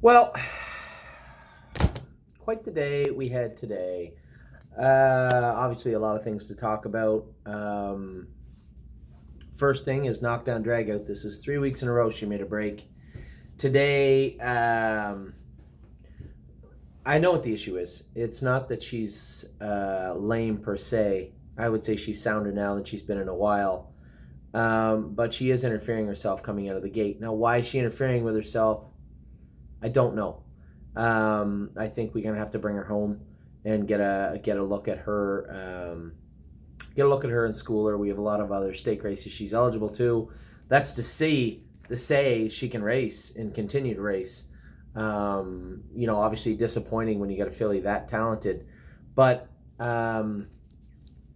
Well, quite the day we had today. Obviously, a lot of things to talk about. First thing is knockdown dragout. This is 3 weeks in a row she made a break. Today, I know what the issue is. It's not that she's lame per se. I would say she's sounder now than she's been in a while. But she is interfering herself coming out of the gate. Now, why is she interfering with herself? I don't know. I think we're gonna have to bring her home and get a look at her. Get a look at her and school her. We have a lot of other stake races she's eligible to. That's to say she can race and continue to race. Obviously disappointing when you got a filly that talented, but there's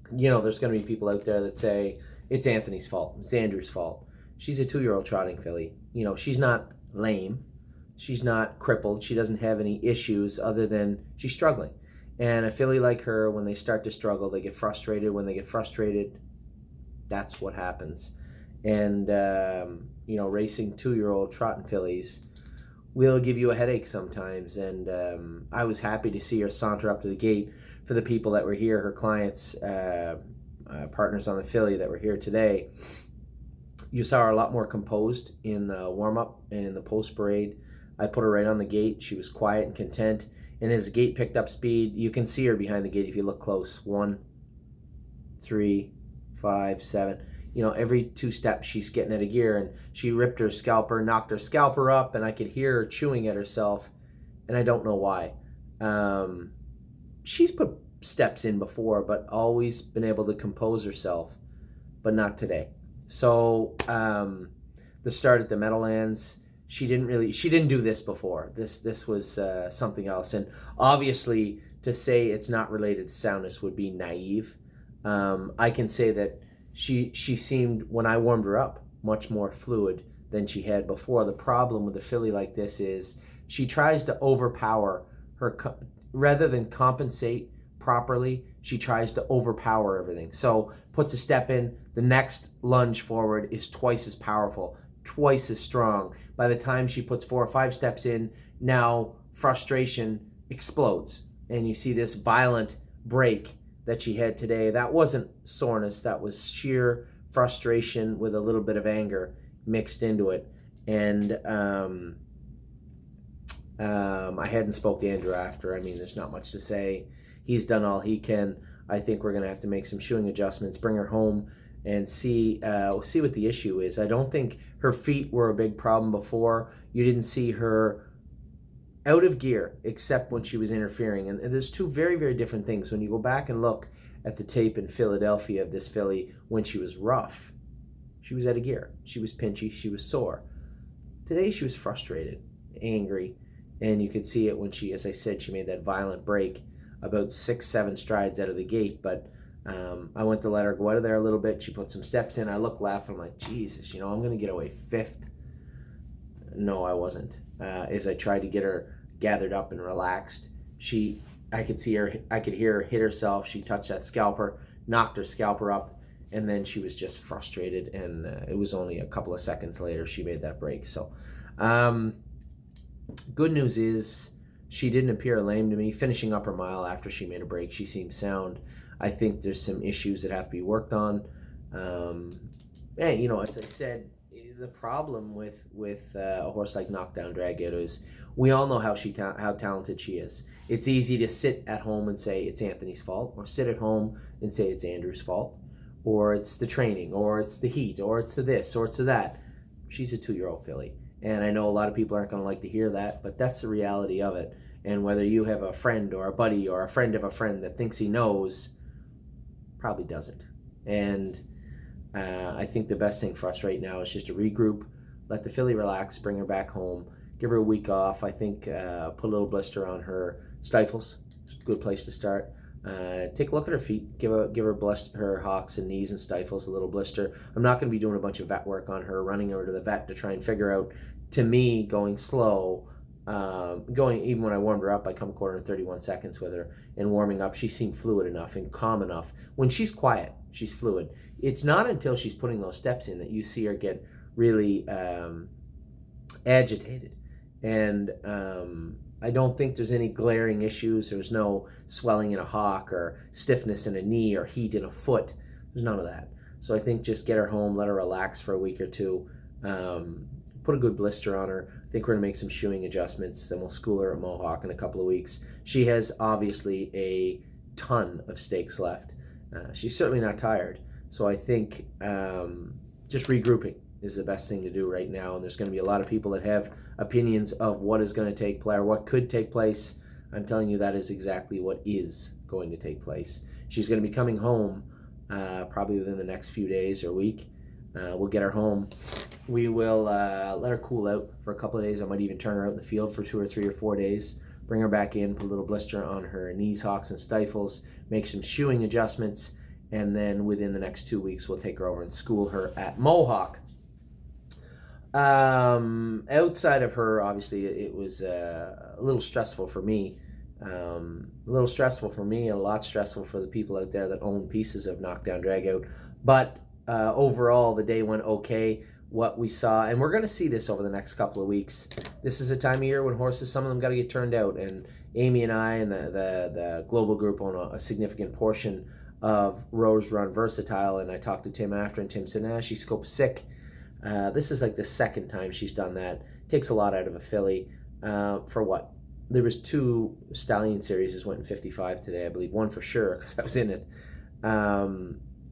going to be people out there that say it's Anthony's fault, it's Andrew's fault. She's a 2-year-old trotting filly. She's not lame. She's not crippled. She doesn't have any issues other than she's struggling. And a filly like her, when they start to struggle, they get frustrated. When they get frustrated, that's what happens. And, racing 2-year-old trotting fillies will give you a headache sometimes. And I was happy to see her saunter up to the gate. For the people that were here, her clients, partners on the filly that were here today, you saw her a lot more composed in the warm-up and in the post-parade. I put her right on the gate. She was quiet and content. And as the gate picked up speed, you can see her behind the gate if you look close. 1, 3, 5, 7. Every 2 steps she's getting out of gear. And she ripped her scalper, knocked her scalper up, and I could hear her chewing at herself. And I don't know why. She's put steps in before, but always been able to compose herself. But not today. So the start at the Meadowlands, she didn't do this before. This was something else. And obviously, to say it's not related to soundness would be naive. I can say that she seemed, when I warmed her up, much more fluid than she had before. The problem with a filly like this is she tries to overpower her, rather than compensate properly. She tries to overpower everything. So puts a step in, the next lunge forward is twice as powerful, twice as strong. By the time she puts 4 or 5 steps in, now frustration explodes. And you see this violent break that she had today. That wasn't soreness, that was sheer frustration with a little bit of anger mixed into it. And I hadn't spoke to Andrew after. I mean, there's not much to say. He's done all he can. I think we're going to have to make some shoeing adjustments, bring her home, and see what the issue is. I don't think her feet were a big problem before. You didn't see her out of gear except when she was interfering. And there's 2 very, very different things. When you go back and look at the tape in Philadelphia of this filly, when she was rough, she was out of gear. She was pinchy. She was sore. Today she was frustrated, angry, and you could see it when she, as I said, she made that violent break about 6, 7 strides out of the gate. But I went to let her go out of there a little bit. She put some steps in. I looked, laughing. I'm like, Jesus, I'm going to get away 5th. No, I wasn't. As I tried to get her gathered up and relaxed, I could hear her hit herself. She touched that scalper, knocked her scalper up, and then she was just frustrated. And it was only a couple of seconds later she made that break. So, good news is she didn't appear lame to me. Finishing up her mile after she made a break, she seemed sound. I think there's some issues that have to be worked on. As I said, the problem with a horse like Knockdown Dragout is we all know how talented she is. It's easy to sit at home and say it's Anthony's fault, or sit at home and say it's Andrew's fault, or it's the training, or it's the heat, or it's the this, or it's the that. She's a 2-year-old filly. And I know a lot of people aren't going to like to hear that, but that's the reality of it. And whether you have a friend or a buddy or a friend of a friend that thinks he knows, probably doesn't. And I think the best thing for us right now is just to regroup, let the filly relax, bring her back home, give her a week off. I think put a little blister on her stifles. It's a good place to start. Take a look at her feet. Give her hocks and knees and stifles a little blister. I'm not going to be doing a bunch of vet work on her, running her to the vet to try and figure out. To me, going slow, even when I warmed her up, I come 1/4 seconds with her, and warming up, she seemed fluid enough and calm enough. When she's quiet, she's fluid. It's not until she's putting those steps in that you see her get really agitated. And I don't think there's any glaring issues. There's no swelling in a hock or stiffness in a knee or heat in a foot. There's none of that. So I think just get her home, let her relax for a week or two, put a good blister on her. I think we're going to make some shoeing adjustments. Then we'll school her at Mohawk in a couple of weeks. She has obviously a ton of stakes left. She's certainly not tired. So I think just regrouping is the best thing to do right now. And there's going to be a lot of people that have opinions of what is going to take place or what could take place. I'm telling you that is exactly what is going to take place. She's going to be coming home probably within the next few days or week. We'll get her home. We will let her cool out for a couple of days. I might even turn her out in the field for 2 or 3 or 4 days. Bring her back in, put a little blister on her knees, hocks, and stifles, make some shoeing adjustments, and then within the next 2 weeks, we'll take her over and school her at Mohawk. Outside of her, obviously, it was a little stressful for me. A little stressful for me, a lot stressful for the people out there that own pieces of Knockdown Dragout. But overall, the day went okay. What we saw, and we're going to see this over the next couple of weeks. This is a time of year when horses, some of them got to get turned out. And Amy and I and the global group own a significant portion of Rose Run Versatile. And I talked to Tim after, and Tim said, she's scoped sick. This is like the second time she's done that. Takes a lot out of a filly. For what? There was 2 Stallion Series went in 55 today, I believe. One for sure, because I was in it.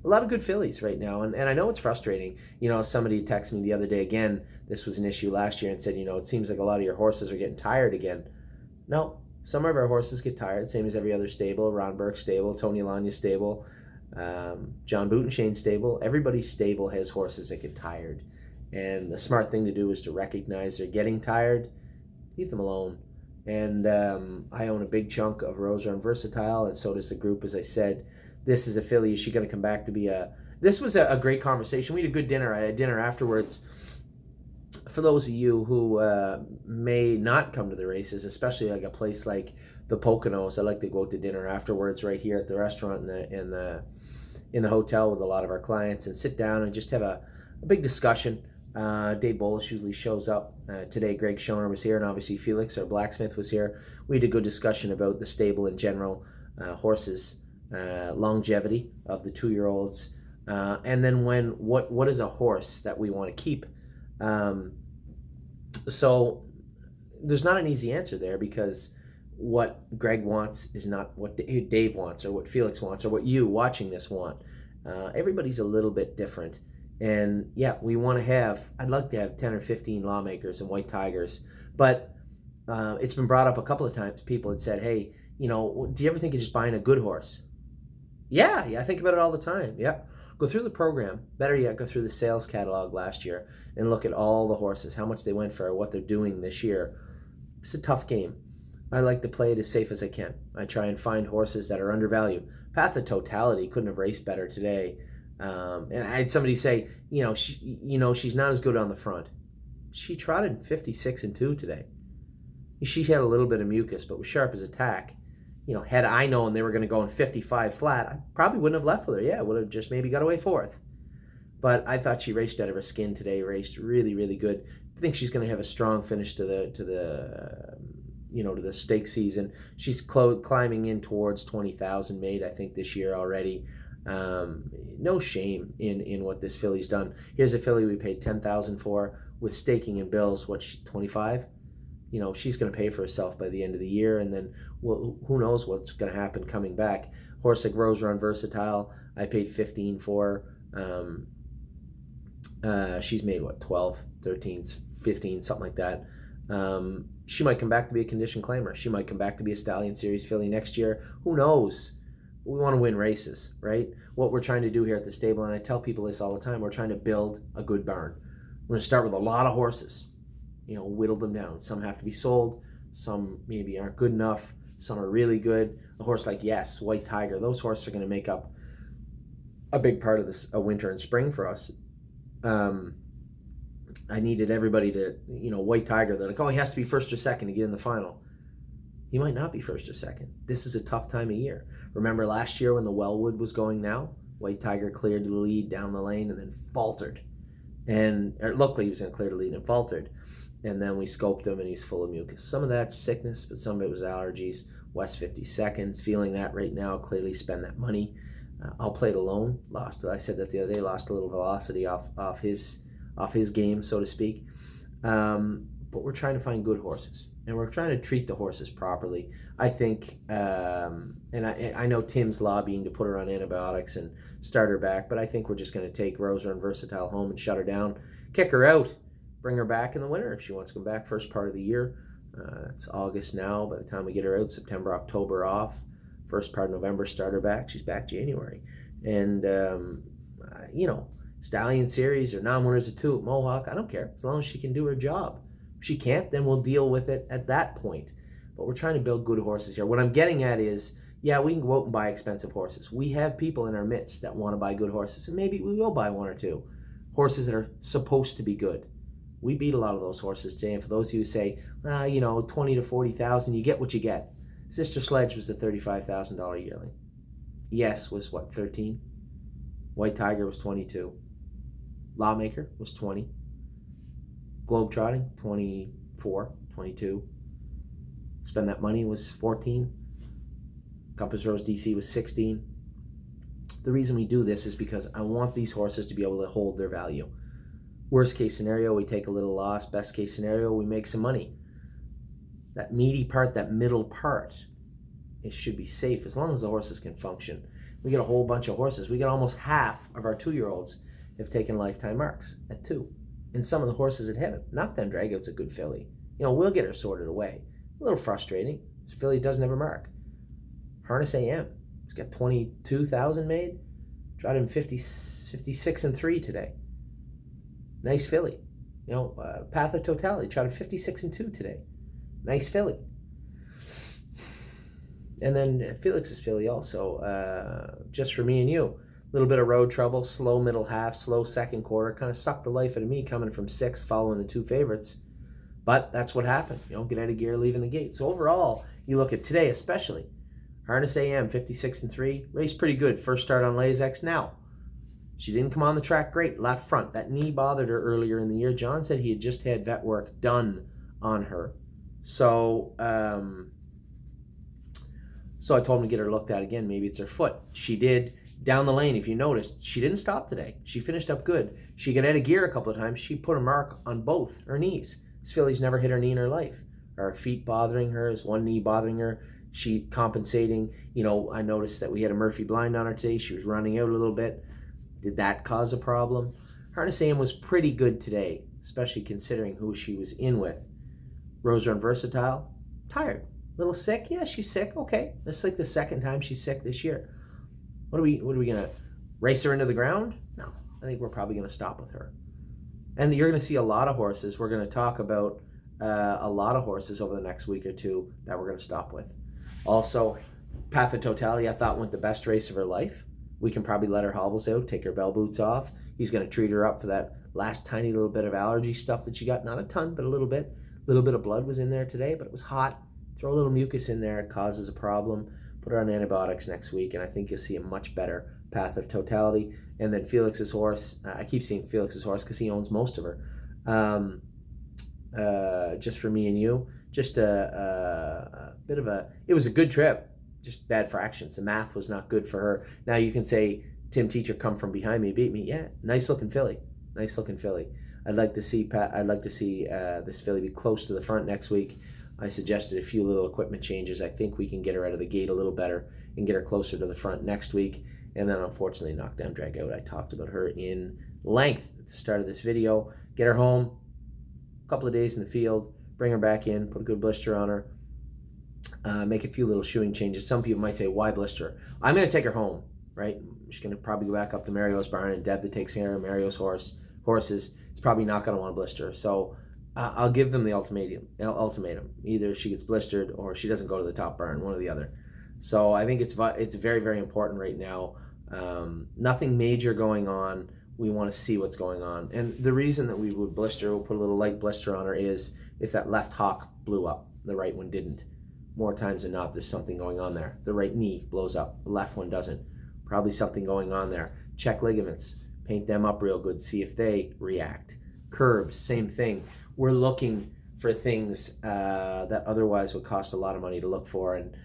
A lot of good fillies right now, and I know it's frustrating. Somebody texted me the other day again. This was an issue last year and said, it seems like a lot of your horses are getting tired again. No, some of our horses get tired, same as every other stable. Ron Burke stable, Tony Lanya stable, John Boutenshane stable. Everybody's stable has horses that get tired. And the smart thing to do is to recognize they're getting tired, leave them alone. And I own a big chunk of Rose Run Versatile, and so does the group, as I said. This is a filly. Is she going to come back to be a... This was a great conversation. We had a good dinner. I had dinner afterwards. For those of you who may not come to the races, especially like a place like the Poconos, I like to go to dinner afterwards right here at the restaurant in the hotel with a lot of our clients and sit down and just have a big discussion. Dave Bolus usually shows up. Today, Greg Schoner was here, and obviously Felix, our blacksmith, was here. We had a good discussion about the stable in general, horses, longevity of the 2-year-olds, and then what is a horse that we want to keep. So there's not an easy answer there, because what Greg wants is not what Dave wants or what Felix wants or what you watching this want. Everybody's a little bit different. And yeah, I'd like to have 10 or 15 lawmakers and white tigers, but it's been brought up a couple of times. People had said, hey, do you ever think of just buying a good horse? Yeah, I think about it all the time. Yeah. Go through the program. Better yet, go through the sales catalog last year and look at all the horses, how much they went for, what they're doing this year. It's a tough game. I like to play it as safe as I can. I try and find horses that are undervalued. Path of Totality couldn't have raced better today. And I had somebody say, she's not as good on the front. She trotted 56-2 today. She had a little bit of mucus, but was sharp as a tack. Had I known they were going to go in 55 flat, I probably wouldn't have left with her. Yeah, would have just maybe got away 4th. But I thought she raced out of her skin today. Raced really, really good. I think she's going to have a strong finish to the stake season. She's climbing in towards 20,000 made, I think, this year already. No shame in what this filly's done. Here's a filly we paid 10,000 for with staking and bills. 25? She's going to pay for herself by the end of the year, and then who knows what's going to happen coming back. Horse like Rose Run Versatile, I paid 15 for. She's made 12, 13, 15, something like that. She might come back to be a condition claimer. She might come back to be a Stallion Series filly next year. Who knows? We want to win races, right? What we're trying to do here at the stable, and I tell people this all the time, we're trying to build a good barn. We're going to start with a lot of horses. Whittle them down. Some have to be sold. Some maybe aren't good enough. Some are really good. A horse like White Tiger, those horses are going to make up a big part of this winter and spring for us. I needed everybody to, White Tiger, they're like, oh, he has to be first or second to get in the final. He might not be first or second. This is a tough time of year. Remember last year when the Wellwood was going now? White Tiger cleared the lead down the lane and then faltered. Luckily he was going to clear the lead and faltered. And then we scoped him, and he's full of mucus. Some of that's sickness, but some of it was allergies. West 50 seconds, feeling that right now. Clearly spend that money. I'll play it alone. Lost. I said that the other day. Lost a little velocity off his game, so to speak. But we're trying to find good horses, and we're trying to treat the horses properly. I think, and I know Tim's lobbying to put her on antibiotics and start her back, but I think we're just going to take Rosa and Versatile home and shut her down, kick her out, bring her back in the winter if she wants to come back first part of the year. It's August now. By the time we get her out, September, October off. First part of November, start her back. She's back January. And, Stallion Series or non-winners of two at Mohawk, I don't care. As long as she can do her job. If she can't, then we'll deal with it at that point. But we're trying to build good horses here. What I'm getting at is, yeah, we can go out and buy expensive horses. We have people in our midst that want to buy good horses, and maybe we will buy one or two. Horses that are supposed to be good. We beat a lot of those horses today, and for those of you who say, 20 to 40,000, you get what you get. Sister Sledge was a $35,000 yearling. Yes was what, 13? White Tiger was 22. Lawmaker was 20. Globetrotting, 24, 22. Spend That Money was 14. Compass Rose DC was 16. The reason we do this is because I want these horses to be able to hold their value. Worst case scenario, we take a little loss. Best case scenario, we make some money. That meaty part, that middle part, it should be safe as long as the horses can function. We get a whole bunch of horses. We get almost half of our 2-year-olds have taken lifetime marks at 2. And some of the horses that haven't. Knockdown Dragout's a good filly. We'll get her sorted away. A little frustrating. This filly doesn't have a mark. Harness AM. He's got 22,000 made. Tried him 56 and 3 today. Nice filly. Path of Totality. Tried him 56 and 2 today. Nice filly. And then Felix's filly also, Just For Me and You. A little bit of road trouble, slow middle half, slow second quarter, kind of sucked the life out of me coming from 6 following the 2 favorites. But that's what happened. Get out of gear, leaving the gate. So overall, you look at today especially. Harness AM, 56 and 3. Race pretty good. First start on Lazex. Now, she didn't come on the track great. Left front. That knee bothered her earlier in the year. John said he had just had vet work done on her. So I told him to get her looked at again. Maybe it's her foot. She did. Down the lane, if you noticed, she didn't stop today. She finished up good. She got out of gear a couple of times. She put a mark on both her knees. This filly's never hit her knee in her life. Are her feet bothering her? Is one knee bothering her? She compensating. I noticed that we had a Murphy blind on her today. She was running out a little bit. Did that cause a problem? Harness AM was pretty good today, especially considering who she was in with. Rosa and Versatile, tired. A little sick? Yeah, she's sick. Okay. That's like the second time she's sick this year. What are we gonna race her into the ground? No. I think we're probably gonna stop with her. And you're gonna see a lot of horses. We're gonna talk about a lot of horses over the next week or two that we're gonna stop with. Also, Path of Totality, I thought went the best race of her life. We can probably let her hobbles out, take her bell boots off. He's gonna treat her up for that last tiny little bit of allergy stuff that she got. Not a ton, but a little bit. A little bit of blood was in there today, but it was hot. Throw a little mucus in there, it causes a problem. Put her on antibiotics next week, and I think you'll see a much better Path of Totality. And then Felix's horse, I keep seeing Felix's horse because he owns most of her. Just For Me and You. Just a bit of it was a good trip, just bad fractions. The math was not good for her. Now you can say, Tim Teacher come from behind me, beat me. Yeah, nice looking filly. I'd like to see this filly be close to the front next week. I suggested a few little equipment changes. I think we can get her out of the gate a little better and get her closer to the front next week. And then unfortunately, Knockdown Dragout. I talked about her in length at the start of this video. Get her home, a couple of days in the field, bring her back in, put a good blister on her, make a few little shoeing changes. Some people might say, why blister her? I'm going to take her home, right? She's going to probably go back up to Mario's barn, and Deb that takes care of Mario's horses is probably not going to want to blister her. So I'll give them the ultimatum. Either she gets blistered or she doesn't go to the top barn, one or the other. So I think it's very, very important right now. Nothing major going on. We want to see what's going on. And the reason that we would blister, we'll put a little light blister on her, is if that left hock blew up, the right one didn't. More times than not, there's something going on there. The right knee blows up, the left one doesn't. Probably something going on there. Check ligaments, paint them up real good, see if they react. Curbs, same thing. we're looking for things that otherwise would cost a lot of money to look for. And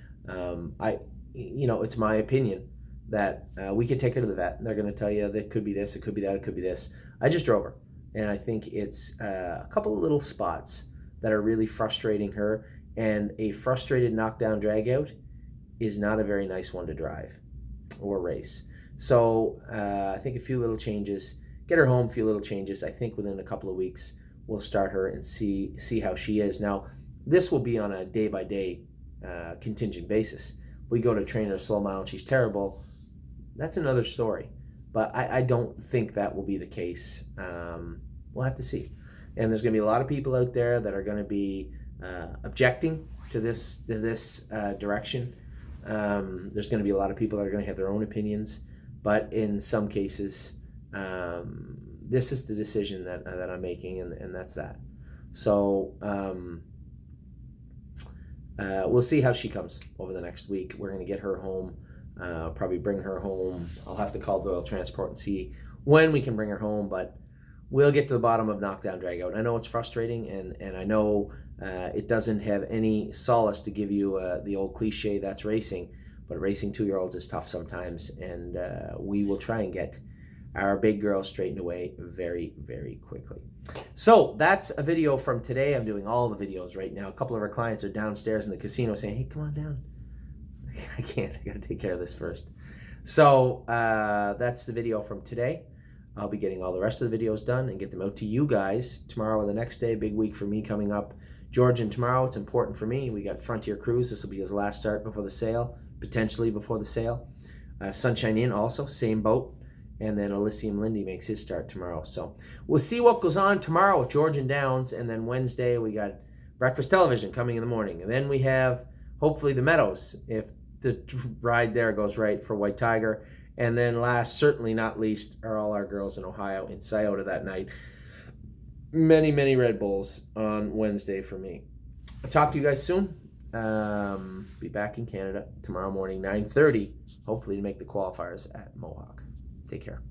it's my opinion that we could take her to the vet and they're going to tell you that it could be this, it could be that, it could be this. I just drove her, and I think it's a couple of little spots that are really frustrating her, and a frustrated knockdown drag out is not a very nice one to drive or race. So I think a few little changes, get her home, a few little changes. I think within a couple of weeks we'll start her and see how she is. Now, this will be on a day-by-day contingent basis. We go to train her slow mile and she's terrible, that's another story. But I don't think that will be the case. We'll have to see. And there's going to be a lot of people out there that are going to be objecting to this direction. There's going to be a lot of people that are going to have their own opinions. But in some cases, this is the decision that I'm making, and that's that. So we'll see how she comes over the next week. We're going to get her home. Probably bring her home. I'll have to call Doyle Transport and see when we can bring her home, but we'll get to the bottom of knockdown drag out. I know it's frustrating, and I know it doesn't have any solace to give you the old cliche, that's racing, but racing 2-year-olds is tough sometimes, and we will try and get our big girl straightened away very, very quickly. So that's a video from today. I'm doing all the videos right now. A couple of our clients are downstairs in the casino saying, hey, come on down. I can't. I got to take care of this first. So that's the video from today. I'll be getting all the rest of the videos done and get them out to you guys tomorrow or the next day. Big week for me coming up. Georgian tomorrow. It's important for me. We got Frontier Cruise. This will be his last start before the sale, potentially before the sale. Sunshine Inn also, same boat. And then Elysium Lindy makes his start tomorrow. So we'll see what goes on tomorrow with Georgian Downs. And then Wednesday we got Breakfast Television coming in the morning. And then we have hopefully the Meadows, if the ride there goes right, for White Tiger. And then last, certainly not least, are all our girls in Ohio in Scioto that night. Many, many Red Bulls on Wednesday for me. I'll talk to you guys soon. Be back in Canada tomorrow morning, 9:30, hopefully to make the qualifiers at Mohawk. Take care.